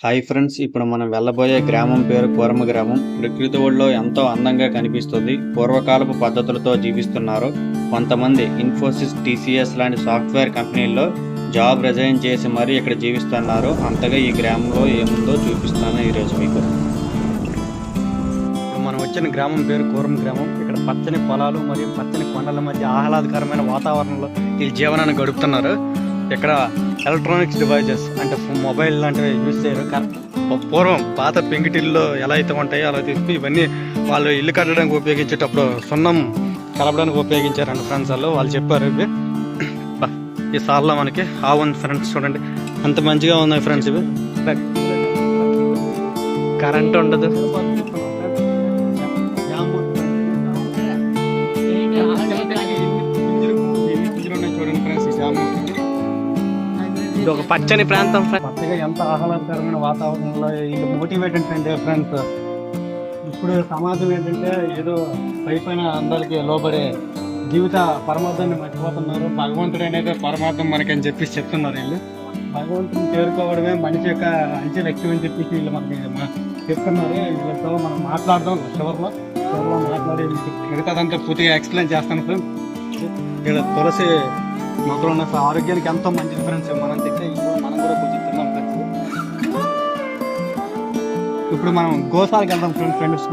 Hi friends, ఇప్పుడు మనం వెళ్ళబోయే గ్రామం పేరు కూరమ గ్రామం. ప్రకృతి ఒడిలో ఎంతో అందంగా కనిపిస్తుంది. పూర్వకాలపు పద్ధతులతో జీవిస్తున్నారు. కొంతమంది ఇన్ఫోసిస్, టీసీఎస్ లాంటి సాఫ్ట్వేర్ కంపెనీల్లో జాబ్ రిజైన్ చేసి మరీ ఇక్కడ జీవిస్తున్నారు. అంతగా ఈ గ్రామంలో ఏముందో చూపిస్తాను ఈరోజు మీకు. మనం వచ్చిన గ్రామం పేరు కూరమ గ్రామం. ఇక్కడ పచ్చని పొలాలు మరియు పచ్చని కొండల మధ్య ఆహ్లాదకరమైన వాతావరణంలో ఈ జీవనాన్ని గడుపుతున్నారు. ఇక్కడ ఎలక్ట్రానిక్స్ డివైజెస్ అంటే మొబైల్ లాంటివి యూజ్ చేయరు. పూర్వం పాత పెంకిటిల్లో ఎలా అయితే ఉంటాయో అలా తీసుకు ఇవన్నీ వాళ్ళు ఇల్లు కట్టడానికి ఉపయోగించేటప్పుడు సున్నం కలపడానికి ఉపయోగించారండి ఫ్రెండ్స్. వాళ్ళు చెప్పారు. ఇవి ఈ సార్లో మనకి ఉంది ఫ్రెండ్స్, చూడండి అంత మంచిగా ఉన్నాయి ఫ్రెండ్స్. ఇవి కరెంట్ ఉండదు. చూడండి ఫ్రెండ్స్, ఇది ఒక పచ్చని ప్రాంతం. పచ్చగా ఎంత ఆహ్లాదకరమైన వాతావరణంలో ఇది మోటివేట్ అంటే ఫ్రెండ్స్. ఇప్పుడు సమాజం ఏంటంటే ఏదో పైపైన అందరికి లోబడే జీవిత పరమార్థాన్ని మర్చిపోతున్నారు. భగవంతుడు అనేది పరమార్థం మనకని చెప్పేసి చెప్తున్నారు వీళ్ళు. భగవంతుని చేరుకోవడమే మనిషి యొక్క అంచె లక్ష్యం అని చెప్పేసి వీళ్ళు మనకి చెప్తున్నారు. వీళ్ళతో మనం మాట్లాడదాం. చివరిలో మాట్లాడి మిగతాదంతా పూర్తిగా ఎక్స్ప్లెయిన్ చేస్తాను ఫ్రెండ్స్. వీళ్ళ తులసి మొక్కలు ఉన్న ఆరోగ్యానికి ఎంతో మంచిది ఫ్రెండ్స్. మనం తింటే మనం కూడా కొంచెం తిన్నాం ఫ్రెండ్స్. ఇప్పుడు మనం గోశాలకు వెళ్దాం ఫ్రెండ్స్.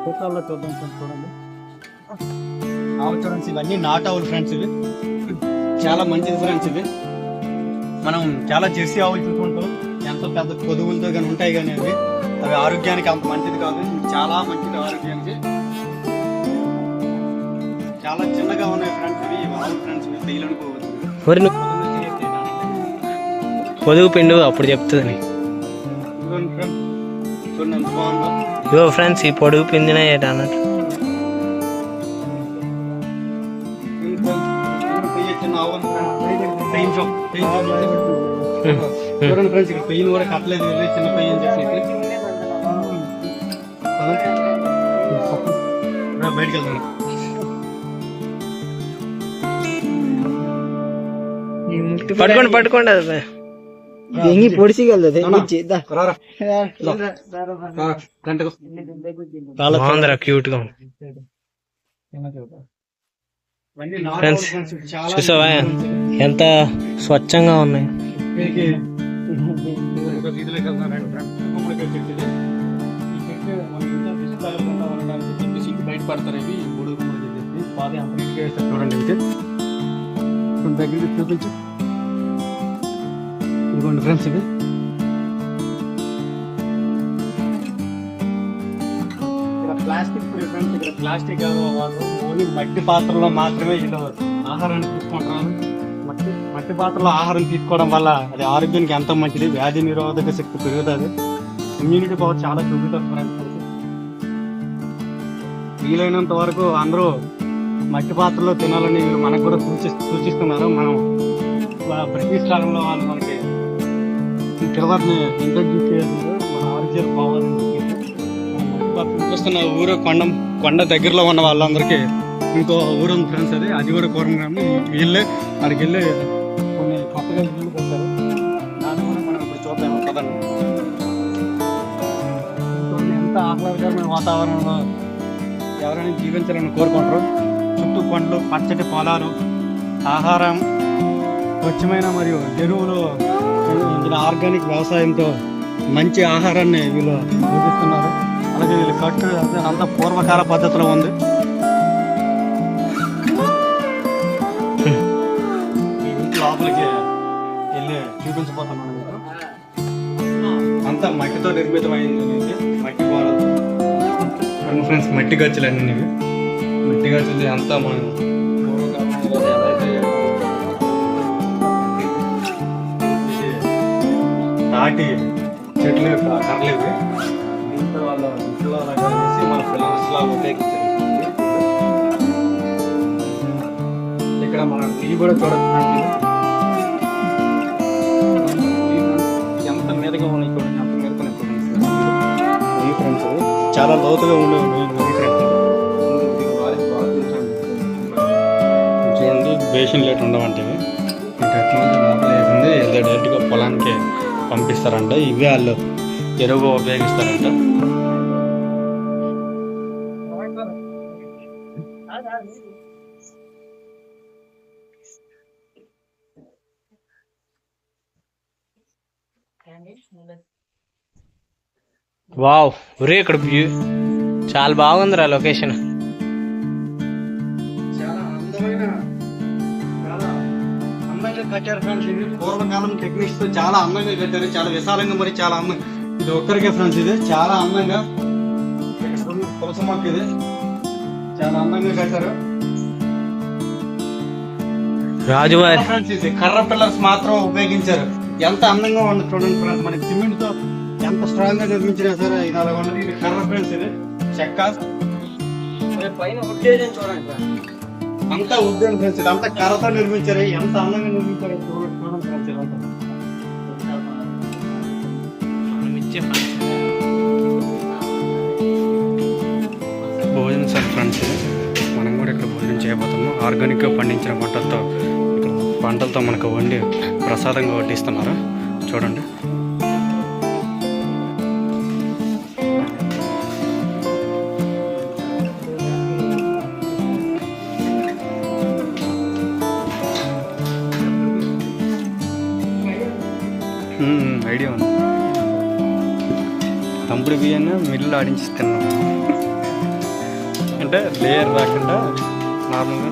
గోశాలలో చూద్దాం ఫ్రెండ్స్. చూడండి ఆవులు చూడండి, ఇవన్నీ నాటావులు ఫ్రెండ్స్. ఇవి చాలా మంచిది ఫ్రెండ్స్. ఇవి మనం చాలా జెర్సీ ఆవులు చూసుకుంటాం, ఎంతో పెద్ద పొదుగులతో కానీ ఉంటాయి. కానీ అవి ఆరోగ్యానికి అంత మంచిది కాదు. చాలా మంచిది ఆరోగ్యానికి. చాలా చిన్నగా ఉన్నాయి ఫ్రెండ్స్. ఇవి ఆవులు ఫ్రెండ్స్. ఇవి తేలిని పొదుగు పిండు అప్పుడు చెప్తుంది. ఇగో ఫ్రెండ్స్, ఈ పొడుగు పిండిన ఏట అన్నట్టు. చూడండి ఫ్రెండ్స్, ఇక్కడ పెయిన్ కూడా కట్టలేదు. చిన్న పెయిన్ చెప్పేసి బయటకు వెళ్తాను. పట్టుకోండి అది పొడిసిగలదు. క్యూట్ గా ఫ్రెండ్స్. చూసావా ఎంత స్వచ్ఛంగా ఉన్నాయి. బయటపడతారు. ఇవి చూడండి, దగ్గర చూపించు. ఇదిగోండి ఫ్రెండ్స్, ఇవి ప్లాస్టిక్ ఫ్రెండ్స్. ఇక్కడ ప్లాస్టిక్ ఓన్లీ మట్టి పాత్రలో మాత్రమే వీళ్ళు ఆహారాన్ని తీసుకుంటున్నారు. మట్టి పాత్రలో ఆహారం తీసుకోవడం వల్ల అది ఆరోగ్యానికి ఎంతో మంచిది. వ్యాధి నిరోధక శక్తి పెరుగుతుంది. ఇమ్యూనిటీ పవర్ చాలా చూపుతుంది ఫ్రెండ్స్. వీలైనంత వరకు అందరూ మట్టి పాత్రలో తినాలని వీళ్ళు మనకు కూడా సూచిస్తున్నారు. మనం బ్రిటిష్ కాలంలో వాళ్ళు మనకి తిరువాతిని ఇంట్రడ్యూస్ చేయాలి. మన ఆరోగ్యాలు బాగాలని చూస్తున్న ఊరు కొండ దగ్గరలో ఉన్న వాళ్ళందరికీ ఇంకో ఊరు ఉంది ఫ్రెండ్స్. అది కూడా కూరమ గ్రామం. వీళ్ళే అక్కడికి వెళ్ళి కొన్ని కొత్తగా ఇల్లు పెట్టారు. దాన్ని కూడా మనం ఇప్పుడు చూద్దాం కదండి. ఎంత ఆహ్లాదకరమైన వాతావరణంలో ఎవరైనా జీవించాలని కోరుకుంటారు. చుట్టూ కొండలు, పచ్చటి పొలాలు, ఆహారం, స్వచ్ఛమైన మరియు ఎరువులు, ఆర్గానిక్ వ్యవసాయంతో మంచి ఆహారాన్ని వీళ్ళు బోధిస్తున్నారు. అలాగే వీళ్ళు కట్టు అంతా పూర్వకాల పద్ధతిలో ఉంది. లోపలికి వెళ్ళి చూపించబోతున్నాను. అంతా మట్టితో నిర్మితమైంది. మట్టి గోడలు ఫ్రెండ్స్, మట్టి గచ్చులు అన్నీ. మట్టి గచ్చులు అంతా మనం నాటి చెట్లు కర్రలేవి. దీంతో వాళ్ళ ఇంట్లో కలిసి మన పిల్లలు ఉపయోగించారు. ఇక్కడ మనం ఇవి కూడా చూడొచ్చు. ఎంత మీదగా ఉన్నాయి చూడండి, అంత మీదగా ఫ్రెండ్స్. చాలా లోతుగా ఉండేవి చూడండి. బేషన్ లేట్ ఉండవంటే టెక్నాలజీ లోపల వేసింది. డైరెక్ట్గా పొలానికి పంపిస్తారంట. ఇవే వాళ్ళు ఎరువుగా ఉపయోగిస్తారంట. వావ్, ఒరే ఇక్కడ వ్యూ చాలా బాగుందిరా లొకేషన్. చాలా అందంగా కట్టారు ఫ్రెండ్స్. ఇది పూర్వకాలం టెక్నిక్స్ తో చాలా అందంగా కట్టారు. చాలా విశాలంగా మరి చాలా అందంగా. ఇది ఒక్కరికే ఫ్రెండ్స్. ఇది చాలా అందంగా తులసి మొక్క. ఇది చాలా అందంగా కట్టారు రాజువారి ఫ్రెండ్స్. ఇది కర్ర పిల్లర్స్ మాత్రం ఉపయోగించారు. ఎంత అందంగా ఉంది చూడండి ఫ్రెండ్స్. మనకి సిమెంట్ తో ఎంత స్ట్రాంగ్ గా నిర్మించినా సరే ఇది అలా ఉండదు. ఇది కర్ర ఫ్రెండ్స్. ఇది చెక్క పైన ఉద్దేశం చూడండి. అంతా ఉద్యోగం ఫ్రెండ్స్. ఇది అంతా కర్రతో నిర్మించారు. ఎంత అందంగా నిర్మించారు చూడండి ఫ్రెండ్స్. ఇదంతా భోజనం సార్ ఫ్రెండ్స్. మనం కూడా ఇక్కడ భోజనం చేయబోతున్నాం. ఆర్గానిక్గా పండించిన పంటలతో మనకు వండి ప్రసాదంగా వడ్డిస్తున్నారు. చూడండి. ఐడియా ఉంది. తంపుడు బియ్యాన్ని మిల్లు ఆడించి తిన్నాం. అంటే లేయర్ రాకుండా నార్మల్గా